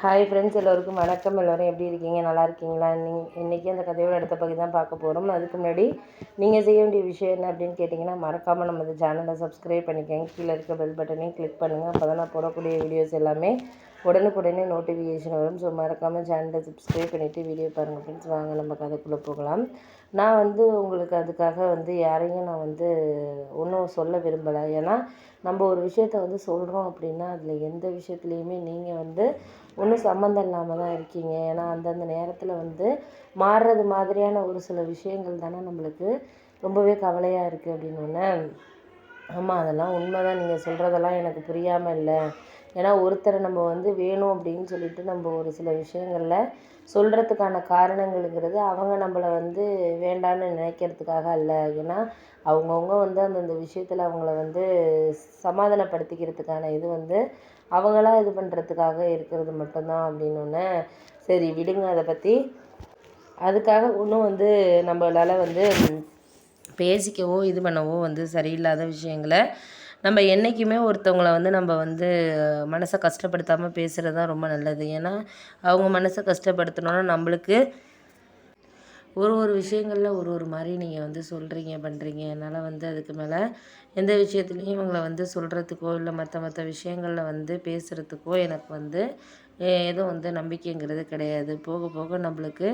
Hi friends, எல்லோருக்கும் வணக்கம். எல்லோரும் எப்படி இருக்கீங்க? நல்லா இருக்கீங்களா? இன்றைக்கி அந்த கதையோட அடுத்த பகுதி தான் பார்க்க போகிறோம். அதுக்கு முன்னாடி நீங்கள் செய்ய வேண்டிய விஷயம் என்ன அப்படின்னு கேட்டிங்கன்னா, மறக்காமல் நம்ம இந்த சேனலை சப்ஸ்கிரைப் பண்ணிக்கோங்க. கீழே இருக்க பெல் பட்டனையும் கிளிக் பண்ணுங்கள். அப்போ தான் நான் போடக்கூடிய வீடியோஸ் எல்லாமே உடனுக்குடனே நோட்டிஃபிகேஷன் வரும். ஸோ மறக்காமல் சேனலை சப்ஸ்கிரைப் பண்ணிவிட்டு வீடியோ பாருங்கள் ஃப்ரெண்ட்ஸ். வாங்க நம்ம கதைக்குள்ளே போகலாம். நான் உங்களுக்கு அதுக்காக யாரையும் நான் ஒன்றும் சொல்ல விரும்பலை. ஏன்னா நம்ம ஒரு விஷயத்த சொல்கிறோம் அப்படின்னா அதில் எந்த விஷயத்துலையுமே நீங்கள் ஒன்றும் சம்மந்தம் இல்லாமல் தான் இருக்கீங்க. ஏன்னா அந்தந்த நேரத்தில் மாறுறது மாதிரியான ஒரு சில விஷயங்கள் தானே நம்மளுக்கு ரொம்பவே கவலையாக இருக்குது அப்படின்னோடனே, ஆமாம் அதெல்லாம் உண்மை தான், நீங்கள் சொல்கிறதெல்லாம் எனக்கு புரியாமல் இல்லை. ஏன்னா ஒருத்தரை நம்ம வேணும் அப்படின்னு சொல்லிட்டு நம்ம ஒரு சில விஷயங்களில் சொல்கிறதுக்கான காரணங்கள்ங்கிறது அவங்க நம்மளை வேண்டான்னு நினைக்கிறதுக்காக அல்ல. ஏன்னா அவங்கவுங்க அந்தந்த விஷயத்தில் அவங்கள சமாதானப்படுத்திக்கிறதுக்கான இது அவங்களா இது பண்ணுறதுக்காக இருக்கிறது மட்டும்தான் அப்படின்னோடனே, சரி விடுங்க அதை பற்றி. அதுக்காக ஒன்றும் நம்மளால் பேசிக்கவோ இது பண்ணவோ சரியில்லாத விஷயங்களை நம்ம என்றைக்குமே ஒருத்தவங்கள நம்ம மனசை கஷ்டப்படுத்தாமல் பேசுகிறது தான் ரொம்ப நல்லது. ஏன்னா அவங்க மனசை கஷ்டப்படுத்தணுன்னா நம்மளுக்கு ஒரு விஷயங்களில் ஒரு மாதிரி நீங்கள் சொல்கிறீங்க பண்ணுறீங்க. என்னால் அதுக்கு மேலே எந்த விஷயத்துலையும் இவங்களை சொல்கிறதுக்கோ இல்லை மற்ற விஷயங்களில் பேசுகிறதுக்கோ எனக்கு எதுவும் நம்பிக்கைங்கிறது கிடையாது. போக போக நம்மளுக்கு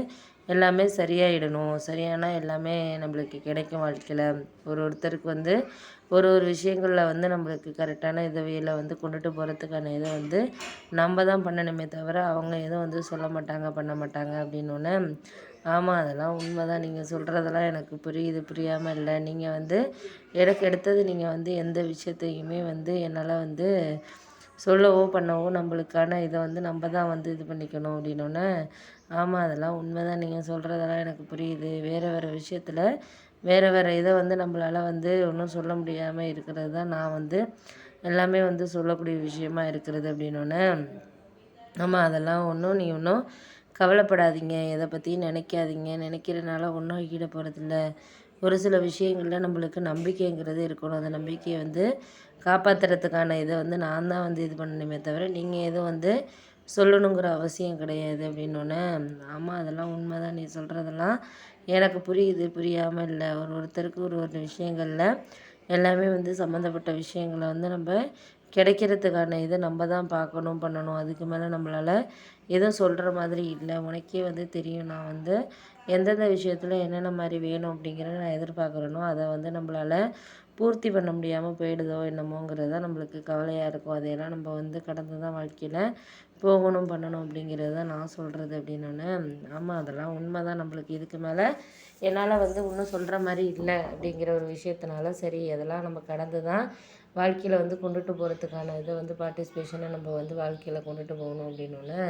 எல்லாமே சரியாயிடணும். சரியானால் எல்லாமே நம்மளுக்கு கிடைக்கும் வாழ்க்கையில். ஒருத்தருக்கு ஒரு விஷயங்களில் நம்மளுக்கு கரெக்டான இதுவையில் கொண்டுட்டு போகிறதுக்கான இதை நம்ம தான் பண்ணணுமே தவிர அவங்க எதுவும் சொல்ல மாட்டாங்க பண்ண மாட்டாங்க அப்படின்னோடனே, ஆமாம் அதெல்லாம் உண்மை தான், நீங்கள் சொல்கிறதெல்லாம் எனக்கு புரியுது, புரியாமல் இல்லை. நீங்கள் எனக்கு எடுத்தது நீங்கள் எந்த விஷயத்தையுமே என்னால் சொல்லவோ பண்ணவோ நம்மளுக்கான இதை நம்ம தான் இது பண்ணிக்கணும் அப்படின்னோடனே, ஆமாம் அதெல்லாம் உண்மை தான், நீங்கள் சொல்கிறதெல்லாம் எனக்கு புரியுது. வேறு விஷயத்தில் வேறு இதை நம்மளால் ஒன்றும் சொல்ல முடியாமல் இருக்கிறது தான் நான் எல்லாமே சொல்லக்கூடிய விஷயமா இருக்கிறது அப்படின்னோடனே, ஆமாம் அதெல்லாம் ஒன்றும் கவலைப்படாதீங்க, எதை பற்றியும் நினைக்காதீங்க. நினைக்கிறனால ஒன்றும் ஈட போகிறதில்ல. ஒரு சில விஷயங்களில் நம்மளுக்கு நம்பிக்கைங்கிறது இருக்கணும். அந்த நம்பிக்கையை காப்பாற்றுறதுக்கான இதை நான் தான் இது பண்ணணுமே தவிர நீங்கள் எதுவும் சொல்லணுங்கிற அவசியம் கிடையாது அப்படின்னோடனே, ஆமாம் அதெல்லாம் உண்மை தான், நீ சொல்கிறதெல்லாம் எனக்கு புரியுது, புரியாமல் இல்லை. ஒருத்தருக்கு ஒரு விஷயங்களில் எல்லாமே சம்மந்தப்பட்ட விஷயங்களை நம்ம கிடைக்கிறதுக்கான இதை நம்ம தான் பார்க்கணும் பண்ணணும். அதுக்கு மேலே நம்மளால் எதுவும் சொல்கிற மாதிரி இல்லை. உனக்கே தெரியும் நான் எந்தெந்த விஷயத்தில் என்னென்ன மாதிரி வேணும் அப்படிங்கிறத நான் எதிர்பார்க்குறேனோ அதை நம்மளால் பூர்த்தி பண்ண முடியாமல் போயிடுதோ என்னமோங்கிறது தான் நம்மளுக்கு கவலையாக இருக்கும். அதையெல்லாம் நம்ம கடந்து தான் வாழ்க்கையில் போகணும் பண்ணணும் அப்படிங்கிறது தான் நான் சொல்கிறது அப்படின்னோடனே, ஆமாம் அதெல்லாம் உண்மை தான், நம்மளுக்கு இதுக்கு மேலே என்னால் இன்னும் சொல்கிற மாதிரி இல்லை அப்படிங்கிற ஒரு விஷயத்தினால சரி அதெல்லாம் நம்ம கடந்து தான் வாழ்க்கையில் கொண்டுட்டு போகிறதுக்கான இதை பார்ட்டிசிபேஷனை நம்ம வாழ்க்கையில் கொண்டுட்டு போகணும் அப்படின்னோடனே,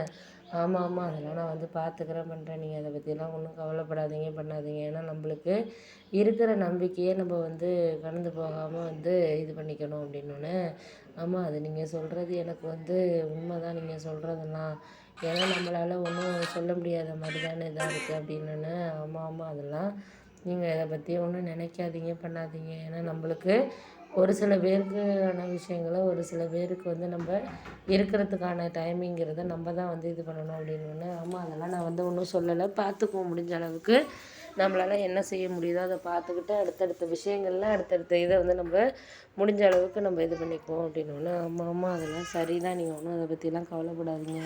ஆமாம் அதெல்லாம் நான் பார்த்துக்கிறேன் பண்ணுறேன், நீங்கள் அதை பற்றிலாம் ஒன்றும் கவலைப்படாதீங்க பண்ணாதீங்க. ஏன்னா நம்மளுக்கு இருக்கிற நம்பிக்கையே நம்ம கடந்து போகாமல் இது பண்ணிக்கணும் அப்படின்னோடனே, ஆமாம் அது நீங்கள் சொல்கிறது எனக்கு உண்மை தான், நீங்கள் சொல்கிறதெல்லாம். ஏன்னா நம்மளால் ஒன்றும் சொல்ல முடியாத மாதிரி தானே இதாக இருக்குது அப்படின்னோடனே, ஆமாம் அதெல்லாம் நீங்கள் இதை பற்றி ஒன்றும் நினைக்காதீங்க பண்ணாதீங்க. ஏன்னா நம்மளுக்கு ஒரு சில பேருக்கான விஷயங்களை ஒரு சில பேருக்கு நம்ம இருக்கிறதுக்கான டைமிங்கிறத நம்ம தான் இது பண்ணணும் அப்படின்னோடனே, ஆமாம் அதெல்லாம் நான் ஒன்றும் சொல்லலை, பார்த்துக்குவோம் முடிஞ்ச அளவுக்கு நம்மளால் என்ன செய்ய முடியுதோ அதை பார்த்துக்கிட்டு அடுத்தடுத்த விஷயங்கள்லாம் அடுத்தடுத்த இதை நம்ம முடிஞ்ச அளவுக்கு நம்ம இது பண்ணிக்குவோம் அப்படின்னோடனே, ஆமாம் அதெல்லாம் சரி தான், நீங்கள் ஒன்றும் அதை பற்றிலாம் கவலைப்படாதீங்க.